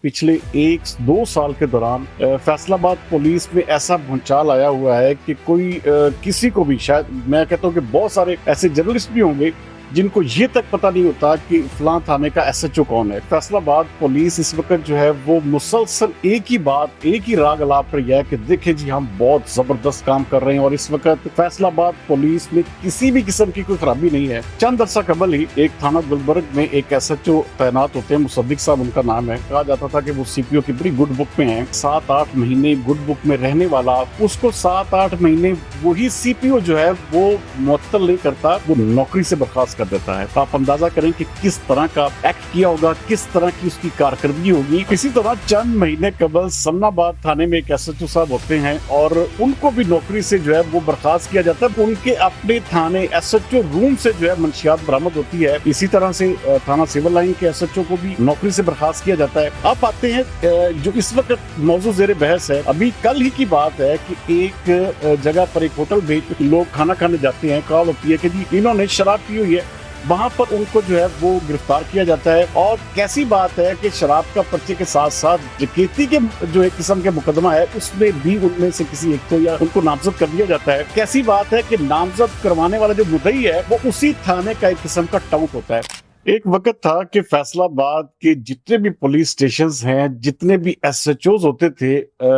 पिछले 1-2 साल के दौरान फैसलाबाद पुलिस में ऐसा भूचाल आया हुआ है कि कोई किसी को भी, शायद मैं कहता हूँ कि बहुत सारे ऐसे जर्नलिस्ट भी होंगे जिनको ये तक पता नहीं होता कि फलां थाने का एसएचओ कौन है। फैसलाबाद पुलिस इस वक्त जो है वो मुसलसल एक ही बात, एक ही राग अलाप रही है कि देखिए जी हम बहुत जबरदस्त काम कर रहे हैं और इस वक्त फैसलाबाद पुलिस में किसी भी किस्म की कोई खराबी नहीं है। चंद अरसा कबल ही एक थाना गुलबर्ग में एक एसएचओ तैनात होते हैं, मुसद्दिक साहब उनका नाम है। कहा जाता था कि वो सीपीओ की बड़ी गुड बुक में है, 7-8 महीने गुड बुक में रहने वाला, उसको 7-8 महीने वही सीपीओ जो है वो मुअत्तल नहीं करता, वो नौकरी से बर्खास्त कर देता है। आप अंदाजा करें कि किस तरह का एक्ट किया होगा, किस तरह की उसकी कारकर्दगी होगी। इसी तरह चंद महीने कबल समनाबाद थाने में एक एसएचओ साहब होते हैं और उनको भी नौकरी से जो है वो बर्खास्त किया जाता है। उनके अपने थाने एसएचओ रूम से जो है मंशियात बरामद होती है। इसी तरह से थाना सिविल लाइन के एसएचओ को भी नौकरी से बर्खास्त किया जाता है। अब आते हैं जो इस वक्त मौजूद जेर बहस है। अभी कल ही की बात है कि एक जगह पर एक होटल में लोग खाना खाने जाते हैं, कॉल होती है कि जी इन्होंने शराब पी हुई है। वहां पर उनको जो है वो गिरफ्तार किया जाता है और कैसी बात है कि शराब का पर्चे के साथ साथ डकैती के जो एक किस्म के मुकदमा है उसमें भी उनमें से किसी एक को या उनको नामजद कर दिया जाता है। कैसी बात है कि नामजद करवाने वाला जो मुद्दई है वो उसी थाने का एक किस्म का टाउट होता है। एक वक्त था कि फैसलाबाद के जितने भी पुलिस स्टेशन हैं, जितने भी एसएचओज होते थे,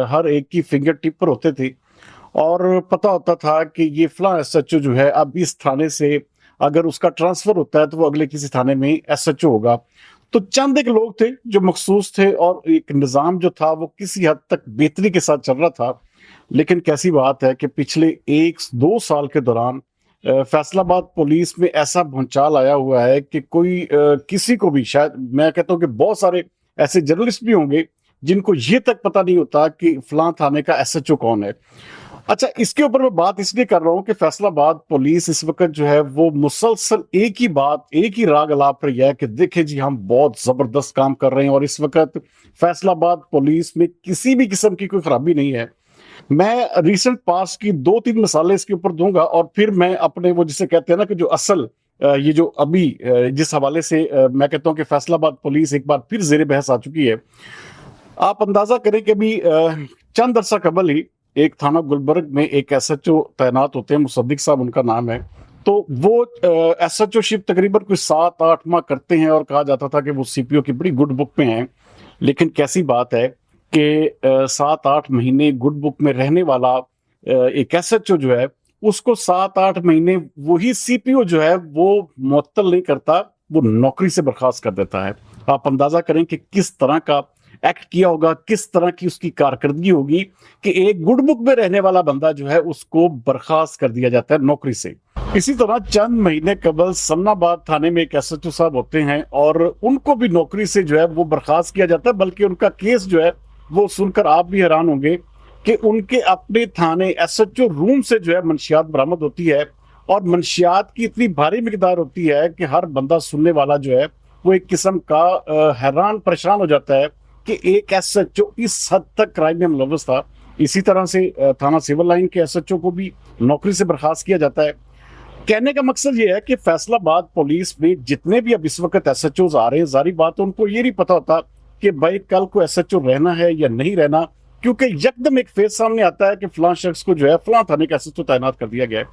हर एक की फिंगर टिप पर होते थे और पता होता था कि ये फलां एसएचओ जो है अब इस थाने से अगर उसका ट्रांसफर होता है तो वो अगले किसी थाने में एसएचओ होगा। तो चंद एक लोग थे जो मखसूस थे और एक निज़ाम जो था वो किसी हद तक बेहतरी के साथ चल रहा था। लेकिन कैसी बात है कि पिछले 1-2 साल के दौरान फैसलाबाद पुलिस में ऐसा भूचाल आया हुआ है कि कोई किसी को भी, शायद मैं कहता हूँ कि बहुत सारे ऐसे जर्नलिस्ट भी होंगे जिनको ये तक पता नहीं होता कि फलां थाने का एसएचओ कौन है। अच्छा, इसके ऊपर मैं बात इसलिए कर रहा हूं कि फैसलाबाद पुलिस इस वक्त जो है वो मुसलसल एक ही बात, एक ही राग अलाप रही है कि देखिए जी हम बहुत जबरदस्त काम कर रहे हैं और इस वक्त फैसलाबाद पुलिस में किसी भी किस्म की कोई खराबी नहीं है। मैं रिसेंट पास की 2-3 मिसालें इसके ऊपर दूंगा और फिर मैं अपने वो जिसे कहते हैं ना कि जो असल ये जो अभी जिस हवाले से मैं कहता हूं कि फैसलाबाद पुलिस एक बार फिर जेर बहस आ चुकी है। आप अंदाजा करें कि अभी चंद अरसा कबल ही एक थाना गुलबर्ग में एक एसएचओ तैनात होते हैं, मुसद्दिक साहब उनका नाम है। तो वो एसएचओ शिप तकरीबन कुछ 7-8 माह करते हैं और कहा जाता था कि वो सीपीओ की बड़ी गुड बुक में हैं। लेकिन कैसी बात है कि 7-8 महीने गुड बुक में रहने वाला एक एसएचओ जो है उसको 7-8 महीने वही सीपीओ जो है वो मुअत्तल नहीं करता, वो नौकरी से बर्खास्त कर देता है। आप अंदाजा करें कि किस तरह का एक्ट किया होगा, किस तरह की उसकी कारकर्दगी होगी कि एक गुड बुक में रहने वाला बंदा जो है उसको बर्खास्त कर दिया जाता है नौकरी से। इसी तरह चंद महीने कबल समनाबाद थाने में एक एसएचओ साहब होते हैं और उनको भी नौकरी से जो है वो बर्खास्त किया जाता है। बल्कि उनका केस जो है वो सुनकर आप भी हैरान होंगे कि उनके अपने थाने एसएचओ रूम से जो है मंशियात बरामद होती है और मंशियात की इतनी भारी मिकदार होती है कि हर बंदा सुनने वाला जो है वो एक किस्म का हैरान परेशान हो जाता है कि एक एसएचओ इस हद तक क्राइम में मुलव्वस था। इसी तरह से थाना सिविल लाइन के एसएचओ को भी नौकरी से बर्खास्त किया जाता है। कहने का मकसद ये है कि फैसलाबाद पुलिस में जितने भी अब इस वक्त एसएचओ आ रहे हैं, जारी बात उनको ये नहीं पता होता कि भाई कल को एसएचओ रहना है या नहीं रहना, क्योंकि यकदम एक फेस सामने आता है कि फलां शख्स को जो है फलां थाने का एसएचओ तैनात कर दिया गया है।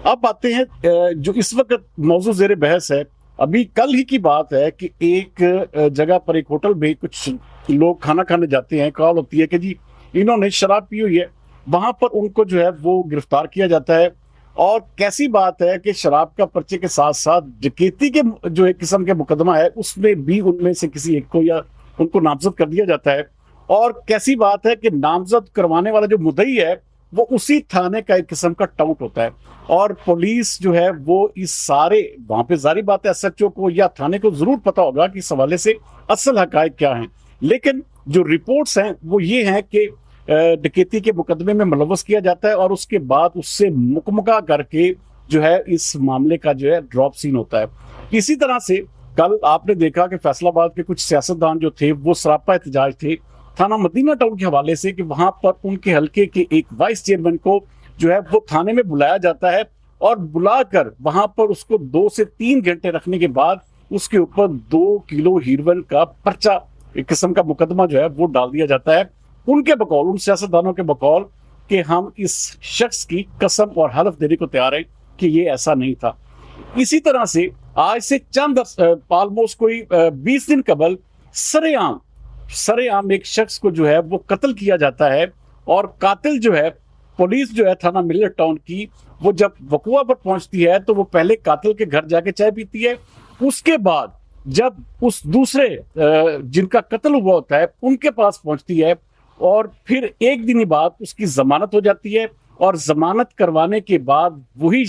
अब आते हैं जो इस वक्त मौजूद जेर बहस है। अभी कल ही की बात है कि एक जगह पर एक होटल में कुछ लोग खाना खाने जाते हैं, कॉल होती है कि जी इन्होंने शराब पी हुई है। वहां पर उनको जो है वो गिरफ्तार किया जाता है और कैसी बात है कि शराब का पर्चे के साथ साथ डकैती के जो एक किस्म के मुकदमा है उसमें भी उनमें से किसी एक को या उनको नामजद कर दिया जाता है। और कैसी बात है कि नामजद करवाने वाला जो मुद्दई है वो उसी थाने का एक किस्म का टाउट होता है और पुलिस जो है वो इस सारे वहां पे जारी बात है एसएचओ को या थाने को जरूर पता होगा कि इस हवाले से असल हकायक क्या हैं। लेकिन जो रिपोर्ट्स हैं वो ये हैं कि डकैती के मुकदमे में मुलव्वस किया जाता है और उसके बाद उससे मुकमका करके जो है इस मामले का जो है ड्रॉप सीन होता है। इसी तरह से कल आपने देखा कि फैसलाबाद के कुछ सियासतदान जो थे वो सरापा एहतजाज थे थाना मदीना टाउन के हवाले से कि वहां पर उनके हल्के के एक वाइस चेयरमैन को जो है वो थाने में बुलाया जाता है और बुलाकर वहां पर उसको 2 से 3 घंटे रखने के बाद उसके ऊपर 2 किलो हीरोइन का पर्चा एक किस्म का मुकदमा जो है वो डाल दिया जाता है उनके बकौल, उन सियासतदानों के बकौल कि हम इस शख्स की कसम और हलफ देने को तैयार हैं कि ये ऐसा नहीं था। इसी तरह से आज से चंद ऑलमोस्ट कोई 20 दिन कबल सरेआम एक शख्स को जो है वो कत्ल किया जाता है और कातिल जो है, पुलिस जो है थाना मिलर टाउन की, वो जब वकुआ पर पहुंचती है तो वो पहले कातिल के घर जाके चाय पीती है, उसके बाद जब उस दूसरे जिनका कत्ल हुआ होता है उनके पास पहुंचती है और फिर एक दिन बाद उसकी जमानत हो जाती है और जमानत करवाने के बाद वही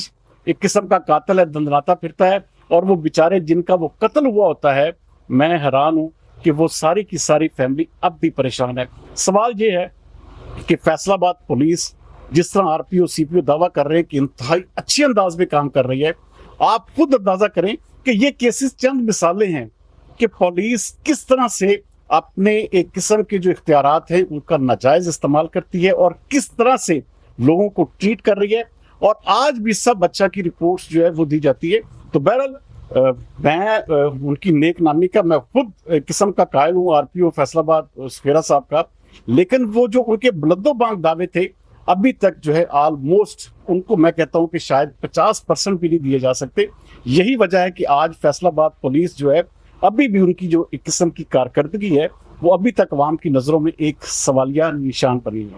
एक किस्म का कातिल है दंदनाता फिरता है और वो बेचारे जिनका वो कत्ल हुआ होता है, मैं हैरान हूं कि वो सारी की सारी फैमिली अब भी परेशान है। सवाल ये है कि फैसलाबाद पुलिस जिस तरह आरपीओ सीपीओ दावा कर रहे हैं कि इंतहाई अच्छे अंदाज में काम कर रही है, आप खुद अंदाजा करें कि ये केसेस चंद मिसालें हैं कि पुलिस किस तरह से अपने एक किस्म के जो इख्तियारात हैं उनका नाजायज इस्तेमाल करती है और किस तरह से लोगों को ट्रीट कर रही है और आज भी सब बच्चा की रिपोर्ट्स जो है वो दी जाती है। तो बहरहाल मैं उनकी नेक नामी का मैं खुद किस्म का कायल हूँ आरपीओ फैसलाबाद सफेरा साहब का, लेकिन वो जो उनके बुलंदोबांग दावे थे अभी तक जो है ऑलमोस्ट उनको मैं कहता हूं कि शायद 50% भी नहीं दिए जा सकते। यही वजह है कि आज फैसलाबाद पुलिस जो है अभी भी उनकी जो एक किस्म की कारकर्दगी है वो अभी तक अवाम की नजरों में एक सवालिया निशान बनी है।